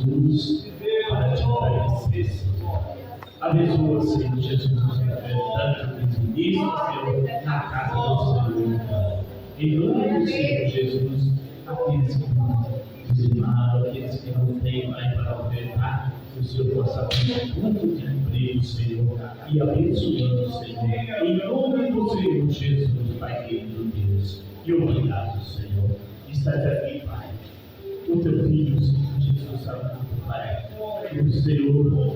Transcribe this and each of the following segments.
Jesus para te agradecer. Abençoa, Senhor Jesus, tanto os ministros, Senhor, na casa do Senhor. Em nome do Senhor Jesus, aqueles que não dizimaram, aqueles que não têm, Pai, para ofertar, o Senhor possa abrir muito de emprego, Senhor, e abençoando, Senhor. Em nome do Senhor Jesus, Pai querido Deus. E obrigado, Senhor. Estás aqui, Pai. O teu filho, Senhor Jesus amado, Pai. O Senhor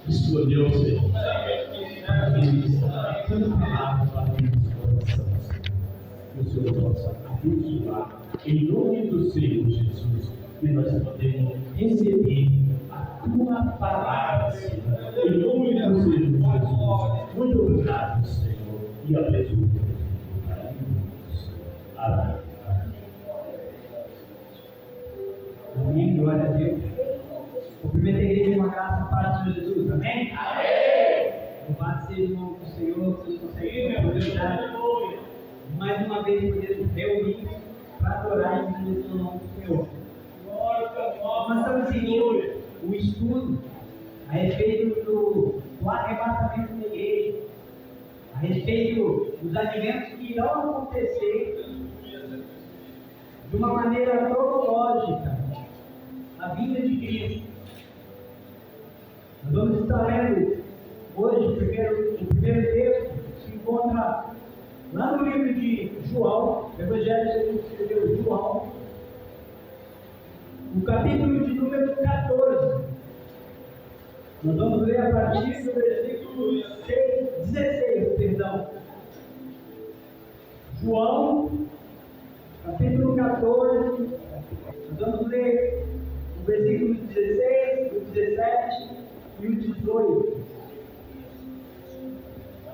escolheu, Senhor, para que ele está tanta palavra para o nosso coração, Senhor. Que o Senhor possa abençoar, em nome do Senhor Jesus, que nós podemos receber a tua palavra, Senhor. Em nome do Senhor Jesus. Muito obrigado, Senhor, e abençoe. Amém. Amém, glória a Deus. Cumprimento a igreja com a graça e paz de Jesus, amém? Amém! Louvado seja o nome do Senhor, vocês conseguem a oportunidade mais uma vez poder nos reunir para adorar e conhecer o nome do Senhor. Nós estamos seguindo o estudo a respeito do arrebatamento da igreja, a respeito dos alimentos que irão acontecer de uma maneira cronológica na vida de Cristo. Nós vamos estar lendo hoje o primeiro texto que se encontra lá no livro de João, Evangelho segundo escreveu João, no capítulo de número 14. Nós vamos ler a partir do versículo 16, perdão. João, capítulo 14, nós vamos ler o versículo 16, o 17 e o 18.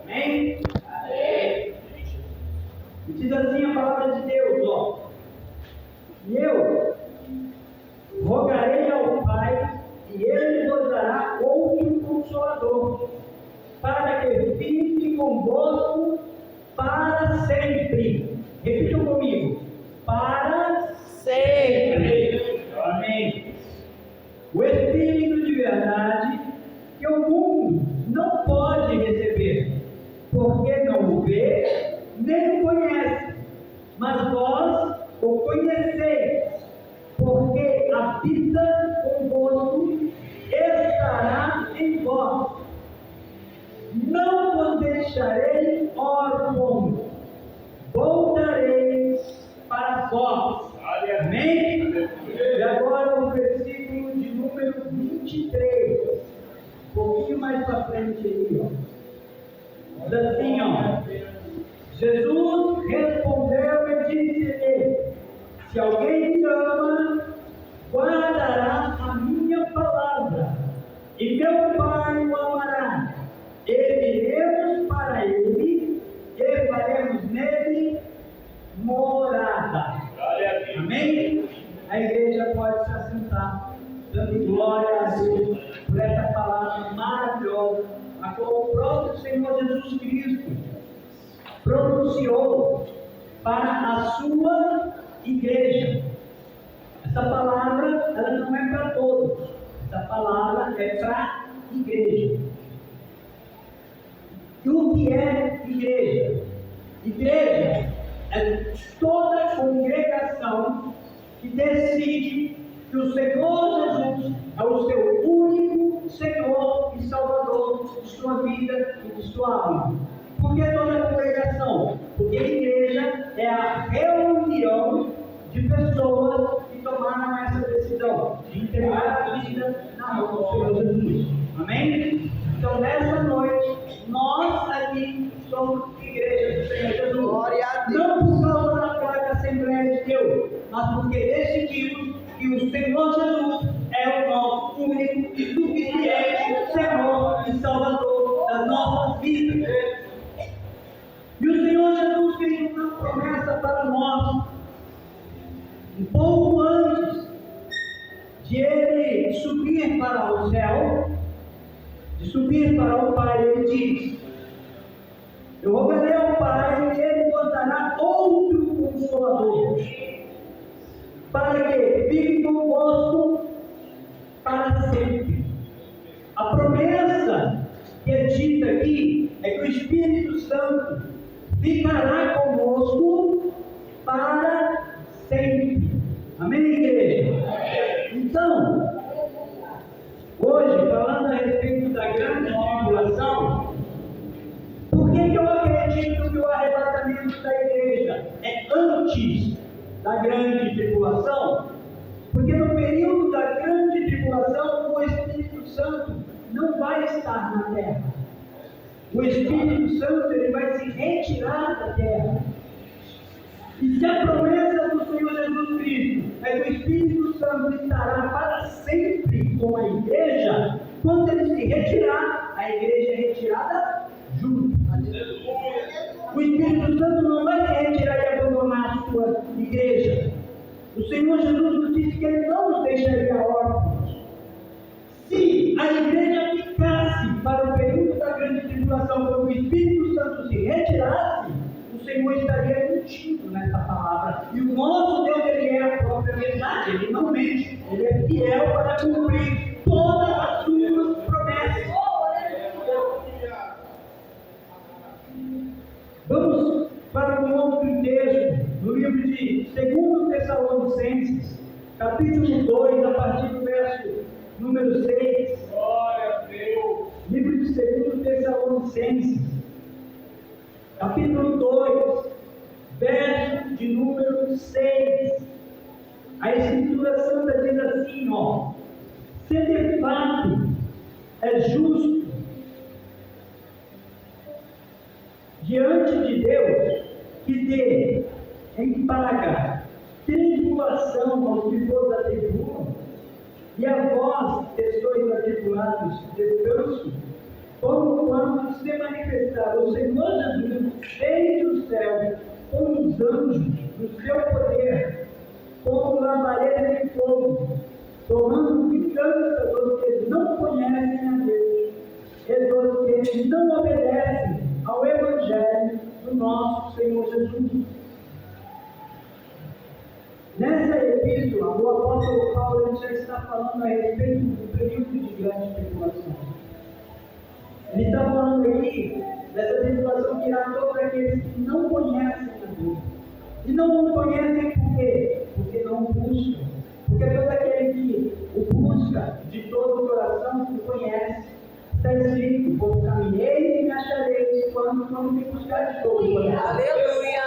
Amém? Amém. E diz assim a palavra de Deus, ó. E eu rogarei ao Pai, e Ele nos dará outro Consolador, para que fique convosco para sempre. Repitam comigo. Para sempre. Amém. O Espírito de verdade, que o mundo não pode receber, porque não o vê, nem o conhece. Mas vós o conheceis, porque habita convosco, estará em vós. Não vos deixarei órfãos, voltarei para vós. Amém? E agora o versículo de número 23. Um pouquinho mais para frente aí, ó. Diz assim, ó. Jesus respondeu e disse-lhe: se alguém me ama, guardará a minha palavra, e meu Pai o amará. E iremos para ele, e faremos nele morada. Amém? A igreja pode se assentar, dando glória a Deus por essa palavra maravilhosa, a qual o próprio Senhor Jesus Cristo pronunciou para a sua igreja. Essa palavra, ela não é para todos. Essa palavra é para a igreja. E o que é igreja? Igreja é toda congregação que decide que o Senhor Jesus é o seu único Senhor e Salvador de sua vida e de sua alma. Por que toda congregação? Porque a igreja é a reunião de pessoas que tomaram essa decisão de entregar a vida na mão do Senhor Jesus. Amém? Então, nessa noite, nós aqui somos igreja do Senhor Jesus. Glória a Deus. Não por causa da placa Assembleia de Deus, mas porque decidimos que o Senhor Jesus é o nosso único e suficiente Senhor e Salvador das nossas vidas. E o Senhor Jesus fez uma promessa para nós, um pouco antes de ele subir para o céu, de subir para o Pai. Ele diz: eu rogarei ao Pai e ele nos dará outro Consolador, para que fique convosco Espírito Santo ficará conosco para sempre. Amém, igreja? Então, hoje, falando a respeito da grande tribulação, por que eu acredito que o arrebatamento da igreja é antes da grande tribulação? Porque no período da grande tribulação, o Espírito Santo não vai estar na terra. O Espírito Santo ele vai se retirar da terra. E se a promessa do Senhor Jesus Cristo é que o Espírito Santo estará para sempre com a igreja, quando ele se retirar, a igreja é retirada junto. O Espírito Santo não vai se retirar e abandonar a sua igreja. O Senhor Jesus nos disse que ele não nos deixaria órfãos. Se a igreja ficasse para o período da grande tribulação, quando o Espírito Santo se retirasse, o Senhor estaria mentindo nessa palavra. E o nosso Deus, ele é a própria verdade, ele não mente, ele é fiel para cumprir todas as suas promessas. Vamos para um outro texto, no livro de 2 Tessalonicenses, capítulo 2, a partir do verso número 6. Glória a Deus. Livro de 2 Tessalonicenses, capítulo 2, verso de número 6. A Escritura Santa diz assim, se de fato é justo diante de Deus que dê em paga tribulação aos que vos atribulam, e a vós que sois atribulados descanso, como quando se manifestar o Senhor Jesus desde o céu com os anjos do seu poder, como labareda de fogo, tomando vingança dos que não conhecem a Deus e dos que não obedecem ao Evangelho do nosso Senhor Jesus. Nessa epístola, o apóstolo Paulo já está falando a respeito do período de grande tribulação. Ele está falando aqui dessa tribulação que irá todos aqueles que não conhecem a Deus. E não o conhecem por quê? Porque não buscam. Porque todo aquele que o busca de todo o coração, o conhece. Está escrito: vou caminhei e me achareis quando me buscar de todo o coração. Aleluia!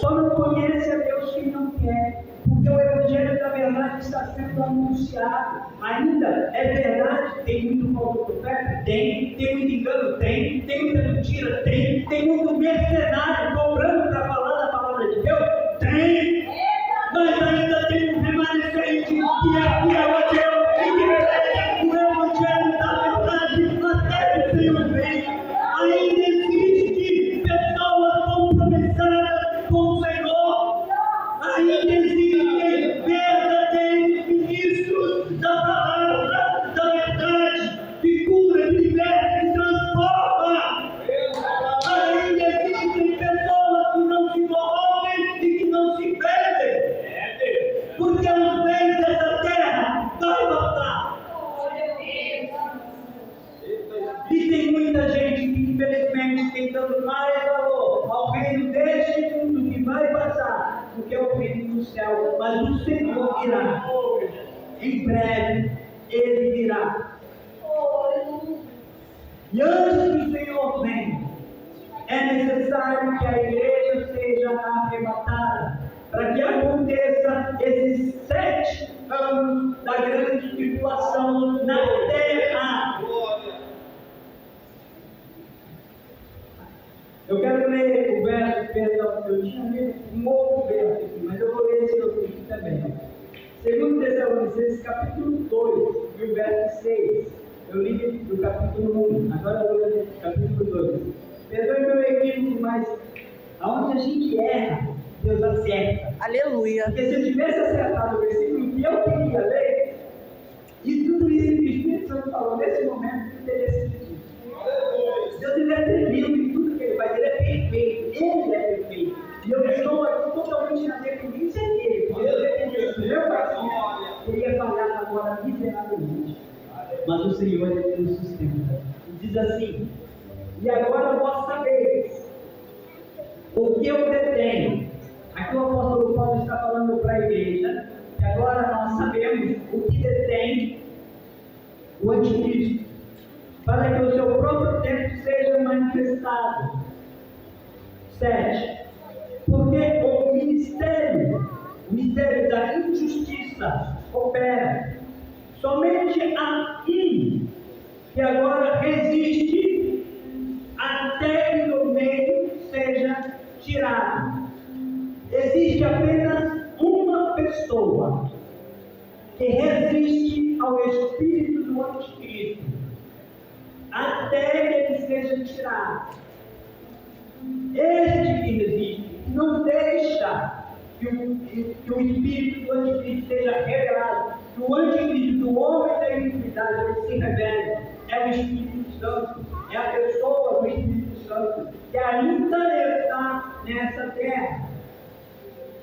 Só não conhece a Deus quem não quer. Porque o Evangelho da verdade está sendo anunciado. Ainda é verdade, tem muito falso profeta? Tem muito engano? Tem muita mentira? Tem muito mercenário cobrando para falar da palavra de Deus? Tem! Mas ainda tem um remanescente que é fiel a Deus e que prega o Evangelho da verdade até o Senhor vem. Ainda existe pessoas compromissadas com o Senhor. Ainda existem verdadeiros ministros da palavra da verdade, que cura, que liberta, que transforma. Ainda existem pessoas que não se corrompem e que não se perdem, porque os bens dessa terra vai passar. E tem muita gente que infelizmente tem dando mais valor ao reino deste mundo que vai passar do que ao reino do céu. Mas o Senhor virá. Em breve ele virá. E antes que o Senhor venha, é necessário que a igreja seja arrebatada, para que aconteça esses 7 anos da grande tribulação na terra. Eu quero ler o verso, perdão, eu tinha lido um outro verso aqui, mas eu vou ler esse outro aqui também. 2 Tessalonicenses, capítulo 2, e o verso 6. Eu li do capítulo 1, agora eu vou ler do capítulo 2. Perdoe meu equívoco, mas aonde a gente erra, Deus acerta. Aleluia! Porque se eu tivesse acertado o versículo que eu queria ler, e tudo isso que o Espírito Santo falou nesse momento, não teria sido dito. Deus ele é tremendo em tudo que ele faz, ele é perfeito, ele é perfeito. E eu estou aqui totalmente na dependência dele, porque eu dependia do meu coração, eu ia falhar agora miseravelmente. Mas o Senhor ele nos sustenta. E diz assim: E agora vós sabeis o que eu detenho. Aqui o apóstolo Paulo está falando para a igreja, e agora nós sabemos o que detém o anticristo, para que o seu próprio tempo seja manifestado. 7. Porque o mistério da injustiça opera. Somente há um que agora resiste até que do meio seja tirado. Existe apenas uma pessoa que resiste ao espírito do anticristo até que ele seja tirado. Este que resiste não deixa que o espírito do anticristo seja revelado, que o anticristo do homem da iniquidade ele se revele. É o Espírito Santo, é a pessoa do Espírito Santo que ainda está nessa terra.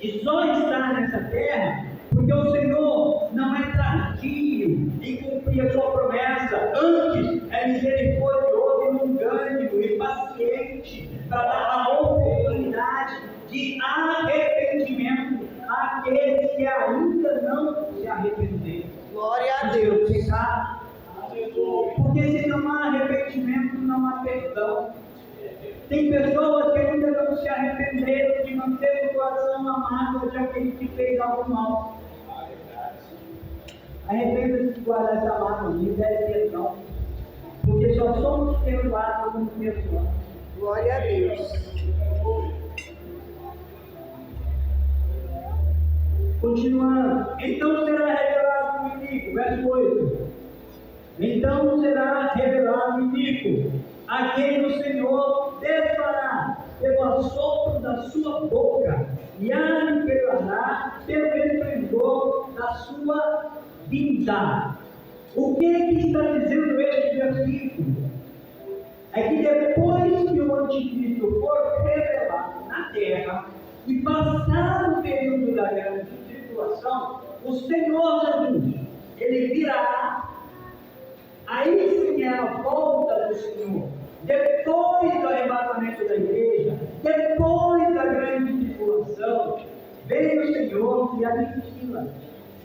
E só está nessa terra porque o Senhor não é tardio em cumprir a sua promessa. Antes é misericordioso e longânimo e paciente para dar a oportunidade de arrependimento àqueles que ainda não se arrependeram. Glória a Deus. Porque se não há arrependimento, não há perdão. Tem pessoas que ainda não se arrependeram de manter o coração amado de alguém que fez algo mal. Arrependa-se de guardar essa mágoa, de perdão. Porque só somos perdoados quando perdoamos. Glória a Deus. Continuando. Então será revelado o inimigo. Verso 8. Então será revelado o inimigo, a quem o Senhor desfará pelo assopro da sua boca e aniquilará pelo esplendor da sua vinda. O que está dizendo este versículo? É que depois que o anticristo for revelado na terra e passar o período da grande tribulação, o Senhor Jesus, ele virá. Aí sim é a volta do Senhor. Depois do arrebatamento da igreja, depois da grande tribulação, vem o Senhor e aniquila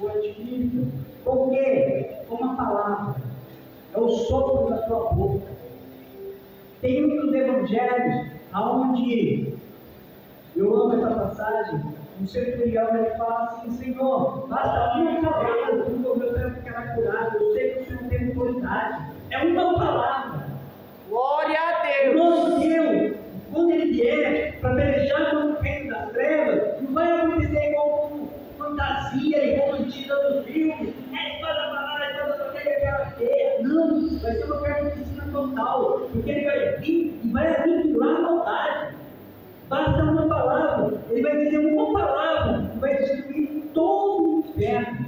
o anticristo. Por quê? Com uma palavra. É o sopro da sua boca. Tem muitos evangelhos onde eu amo essa passagem. Um centurião ele fala assim: Senhor, basta uma palavra, o meu tempo ficará curado. Eu sei que o Senhor tem autoridade. É uma palavra. Glória a Deus. Nosso Deus, quando ele vier para pelejar com o reino das trevas, não vai acontecer igual com fantasia e romantida dos filmes. Ele faz a palavra, faz aquela feia. Não, vai ser uma carnificina total. Porque ele vai vir e vai aniquilar a maldade. Basta uma palavra, ele vai dizer uma palavra e vai destruir todo o inferno.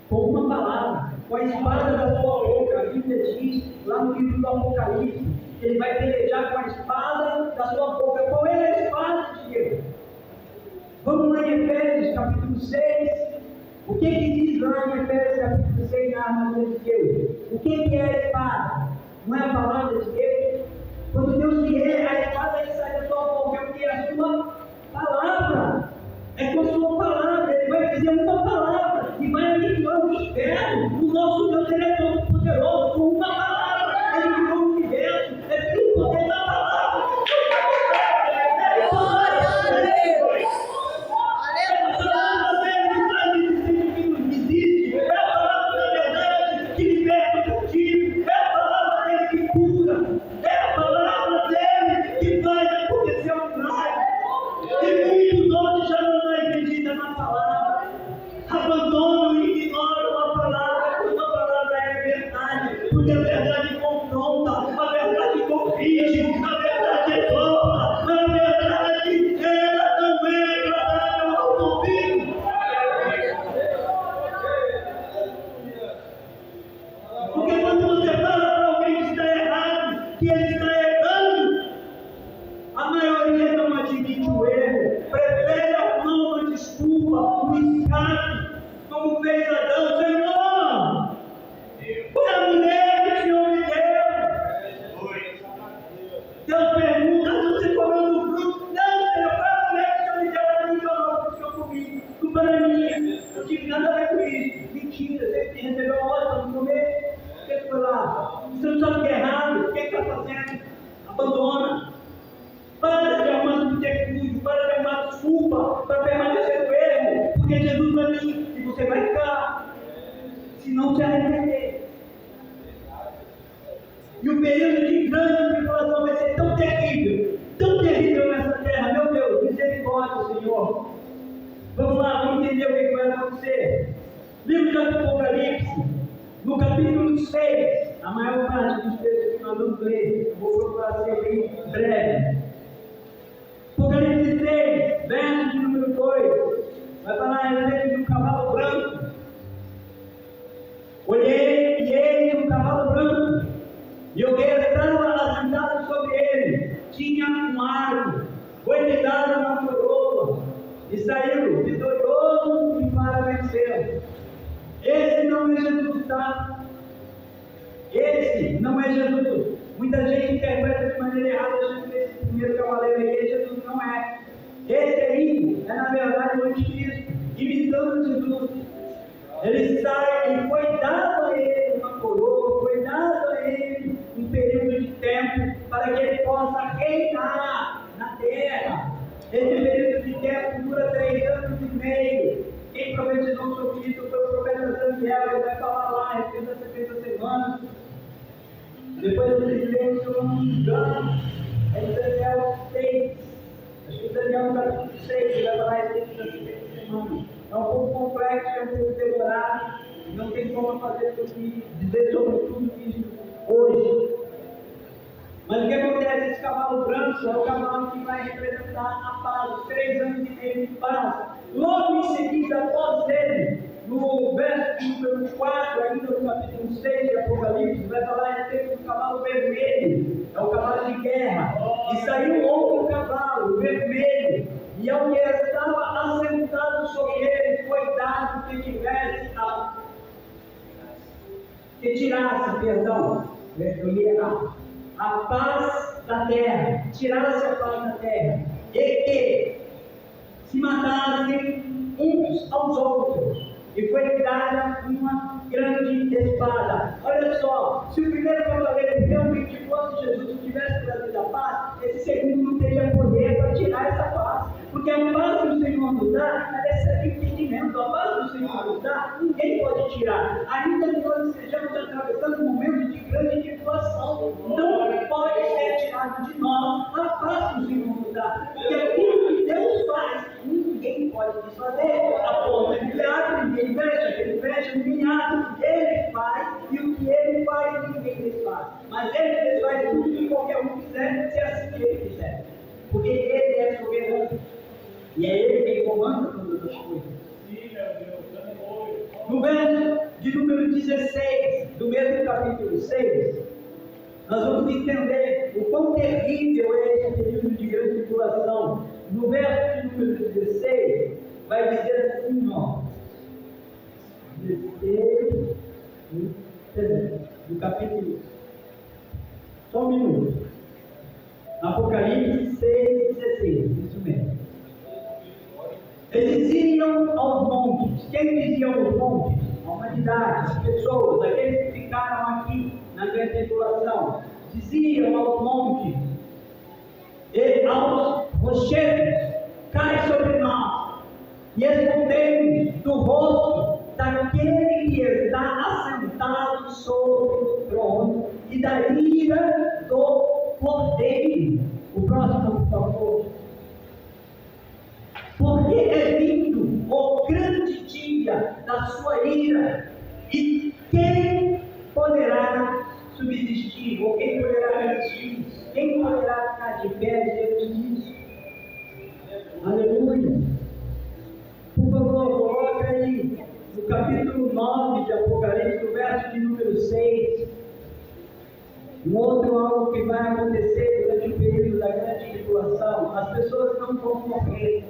Com uma palavra, com a espada da sua boca. A Bíblia diz lá no livro do Apocalipse, ele vai pelejar com a espada da sua boca. Qual é a espada de Deus? Vamos lá em Efésios capítulo 6. O que diz lá em Efésios capítulo 6 na armadura de Deus? O que é a espada? Não é a palavra de Deus? Quando Deus vier, a espada que sai da sua boca é o que? A sua palavra. É com a sua palavra. Ele vai dizer uma palavra e vai aniquilar o inferno. O nosso Deus ele é todo poderoso. Com uma palavra, ele criou o universo. É pelo poder da palavra. Glória a Deus. Existe. É a palavra da verdade que liberta o cativo. É a palavra dele que cura. É a palavra dele que faz acontecer o milagre. E muitos outros já não acreditam na palavra. Abandonam e ignoram a palavra, porque a palavra é verdade. Porque a verdade confronta, a verdade corrige, a verdade exalta, a verdade ela não é agradável ao ouvido. Porque quando você fala para alguém que está errado, que ele está errando, a maioria não admite o erro, prefere arrumar uma desculpa, um escape, como fez Adão. Senhor, foi a mulher que o Senhor Você não sabe o que é errado, o que está fazendo? Abandona. Para de arrumar subterfúgio, para de arrumar desculpa para permanecer no erro, porque Jesus vai vir e você vai ficar, se não se arrepender. E o período de grande tribulação vai ser tão terrível nessa terra. Meu Deus, misericórdia, Senhor. Vamos lá, vamos entender o que vai acontecer. Livro de Apocalipse, no capítulo 6, a maior parte dos textos que nós vamos ler, vou procurar ser bem breve. Apocalipse 6, verso de número 2, vai falar a respeito de um cavalo branco. Olhei e eis um cavalo branco, e o que estava assentado sobre ele tinha um arco, foi-lhe dada uma coroa, e saiu vitorioso e para vencer. Esse não é Jesus, tá? Esse não é Jesus. Muita gente interpreta de maneira errada, achando que esse primeiro cavaleiro aí é Jesus. Não é. Esse aí é, na verdade, o anticristo, imitando Jesus. Ele sai e foi dado a ele uma coroa, foi dado a ele um período de tempo para que ele possa reinar na terra. Esse período de tempo dura 3 anos e meio. Quem profetizou sobre isso foi o profeta Daniel. Ele vai falar lá a respeito das 70 semanas. Depois vocês veem, se eu não me engano, é Daniel 6. Acho que Daniel no capítulo 6, ele vai falar a respeito das 70 semanas. É um pouco complexo, é um pouco demorado. Não tem como fazer dizer sobre tudo isso hoje. Mas o que acontece? Esse cavalo branco é o cavalo que vai representar a paz, os 3 anos e meio de paz. Logo em seguida, após ele, no verso número 4, ainda no capítulo 6 de Apocalipse, vai falar a respeito do cavalo vermelho, é o cavalo de guerra. E saiu outro cavalo vermelho, e ao que estava assentado sobre ele foi dado que tivesse a paz da terra, tirasse a paz da terra, e que se matassem uns aos outros, e foi dada uma grande espada. Olha só, se o primeiro cavaleiro realmente fosse Jesus, tivesse trazido a paz, esse segundo não teria poder para tirar essa paz, porque a paz que o Senhor nos dá, ela é sem entendimento. A paz que o Senhor nos dá, ninguém pode tirar, ainda que nós estejamos atravessando um momento de grande tribulação, não pode ser tirado de nós a paz que o Senhor nos dá, porque aquilo que Deus faz, ninguém pode desfazer. A porta ele abre, ninguém fecha, ninguém abre, ele faz, e o que ele faz, ninguém desfaz. Mas ele desfaz tudo que qualquer um quiser, se é assim que ele quiser, porque ele é soberano, e é ele quem comanda todas as coisas. No verso de número 16, do mesmo capítulo 6, nós vamos entender o quão terrível é esse período de grande tribulação. No verso de número 16, vai dizer assim, ó, 16, do capítulo, só um minuto, Apocalipse 6, 16, isso mesmo. Eles iam aos montes. Quem dizia aos montes? A humanidade, as pessoas, aqueles que ficaram aqui na grande tribulação, diziam aos montes e aos rochedos: cai sobre nós e escondemos do rosto daquele que está assentado sobre o trono e da ira do Cordeiro. O próximo, por favor. Porque é vindo o grande dia da sua ira, e quem poderá subsistir, ou quem poderá resistir, quem poderá ficar de pé diante disso? Aleluia! Por favor, coloca aí no capítulo 9 de Apocalipse, no verso de número 6, um outro algo que vai acontecer durante o período da grande tribulação. As pessoas não vão morrer.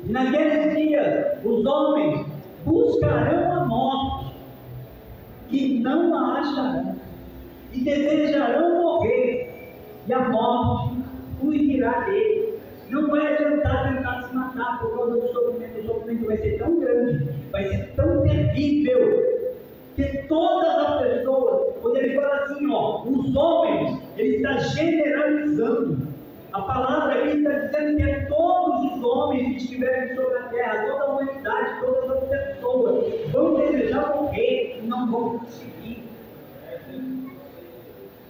E naqueles dias, os homens buscarão a morte e não a acharão, e desejarão morrer, e a morte fugirá dele. Não vai adiantar tentar se matar por causa do sofrimento. O sofrimento vai ser tão grande, vai ser tão terrível, que todas as pessoas, quando ele fala assim, ó, os homens, ele está generalizando. A palavra aqui está dizendo que é todos os homens que estiverem sobre a terra, toda a humanidade, todas as pessoas vão desejar morrer e não vão conseguir.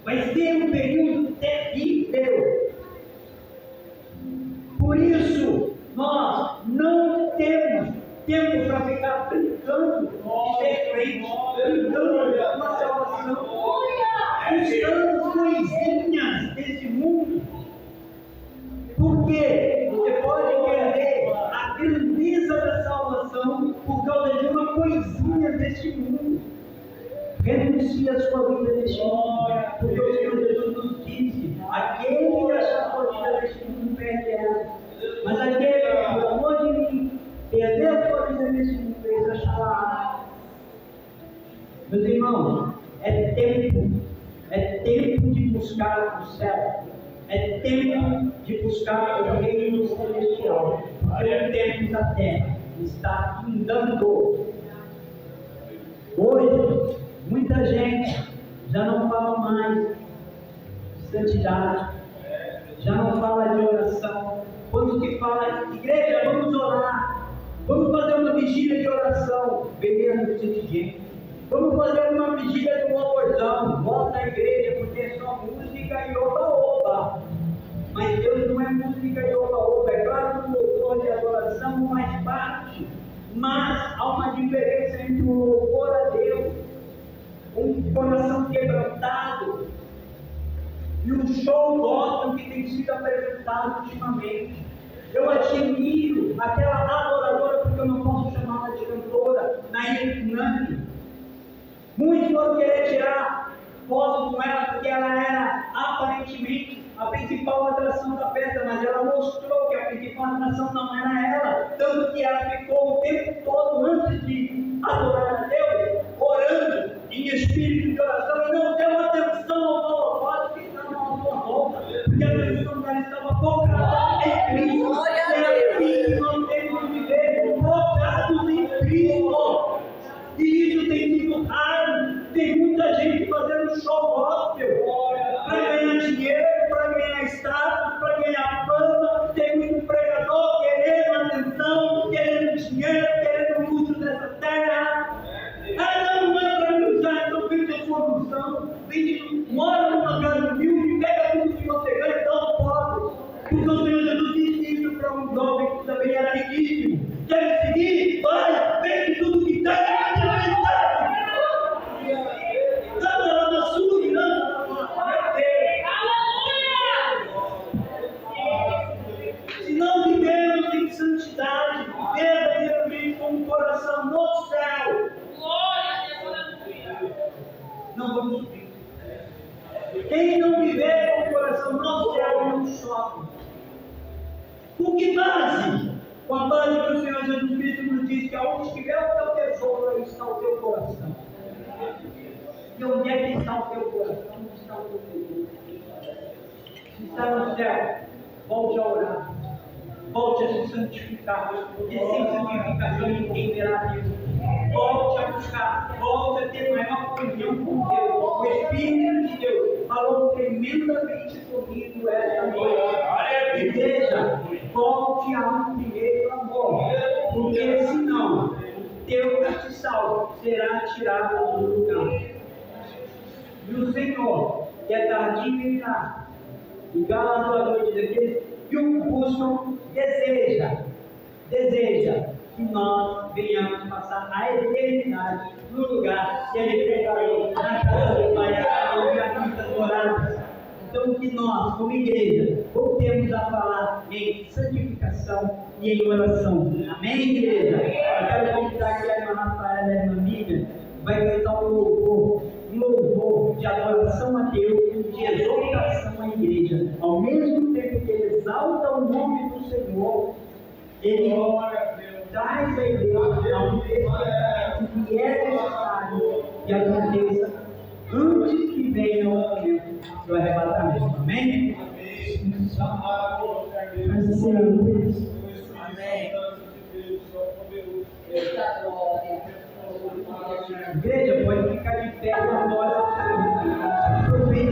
Vai ser um período terrível. Por isso, nós não temos tempo para ficar brincando de ser crente, brincando com a salvação, buscando coisinhas desse mundo. Porque você pode perder a grandeza da salvação por causa de uma coisinha deste mundo. Renuncie a sua vida deste mundo, porque o Senhor Jesus nos disse: aquele que achar a sua vida deste mundo perde ela, mas aquele que, por amor de mim, perder a sua vida deste mundo, ele achará. Meus irmãos, é tempo de buscar o céu, é tempo de buscar o reino celestial, porque o tempo da terra está findando. Hoje, muita gente já não fala mais de santidade, já não fala de oração. Quando se fala, igreja, vamos orar, vamos fazer uma vigília de oração, beleza, de gente. Vamos fazer uma vigília de louvorzão, volta à igreja, porque é só música e oba-oba. Mas Deus não é música e oba-oba. É claro que o louvor e a adoração faz parte, mas há uma diferença entre o louvor a Deus, um coração quebrantado, e um show gospel que tem sido apresentado ultimamente. Eu admiro aquela adoradora, porque eu não posso chamá-la de cantora, Nair Nani. Muitos vão querer tirar foto com ela, porque ela era aparentemente a principal atração da festa, mas ela mostrou que a principal atração não era ela, tanto que ela ficou o tempo todo antes de adorar a Deus, orando em espírito de oração, e não deu atenção ao holofote que estava na sua volta, porque a atenção dela estava focada em Cristo. É assim que nós temos que viver, focados em Cristo. E isso tem sido raro. Tem muita gente fazendo show gospel para ganhar dinheiro, para ganhar status, para ganhar fama. Tem muito pregador querendo atenção, querendo dinheiro, querendo luxo dessa terra. Ah, não é para me usar, então vende a sua função, mora numa casa humilde, pega tudo que você ganha e dá ao pobre. Porque o Senhor Jesus disse isso para um jovem que também era riquíssimo. Quer seguir? Vai, vende tudo que tem. Se não vivemos em santidade, verdadeiramente com o coração no céu, não vamos subir. Quem não viver com o coração no céu não sobe. Com que base? Com a base que o Senhor Jesus Cristo nos diz que aonde estiver o teu tesouro, aí está o teu coração. E onde é que está o teu coração? Onde está o teu tesouro? Se está no céu, volte a orar. Volte a se santificar. Porque sem santificação ninguém verá Deus. Volte a buscar. Volte a ter maior comunhão com Deus. O Espírito de Deus falou tremendamente comigo esta noite. Igreja, volte ao primeiro amor. Porque senão, o teu castiçal será tirado do lugar. E o Senhor, que é tardio em irar, e galardoador de aqueles que o buscam, deseja que nós venhamos passar a eternidade no lugar que Ele preparou na casa do Pai, a muitas moradas. Então, que nós, como igreja, voltemos a falar em santificação e em oração. Amém, igreja? Eu quero convidar aqui a irmã Rafaela e a irmã Miriam, vai cantar um louvor de adoração a Deus, de exaltação à igreja. Ao mesmo tempo que ele exalta o nome do Senhor, ele traz a igreja ao investimento que é necessário que aconteça antes que venha o momento do arrebatamento. Amém? Mas Senhor, igreja, pode ficar de pé na hora. Aproveite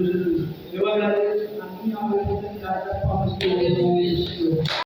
Jesus. Eu agradeço a minha oportunidade da forma que eu